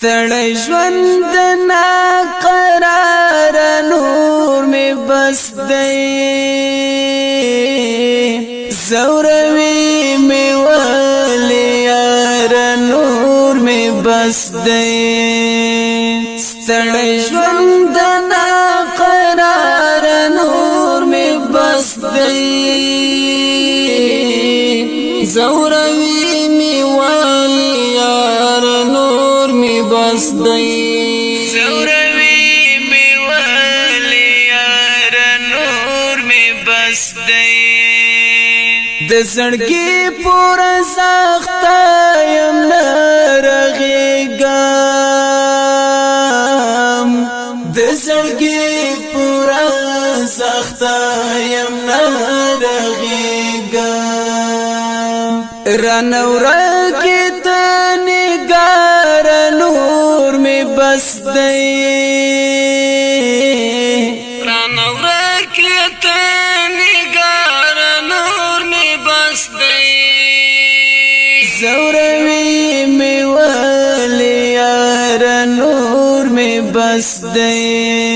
ستړی ژوند نا قرار نور می بس دی زوروی می ولی یار نور می بس دی ستړی ژوند نا قرار نور می بس دی زوروی می ولی یار نور می بس دی زوروی می ولی یار نور می بس دی د زړګي پورا سخت یم نرغېږم د زړګي پورا سخت یم نرغېږم رانه ورکې ته نګار نور می بس دی رانه ورکې ته نګار نور می بس دی زوروی می ولی یار نور می بس دی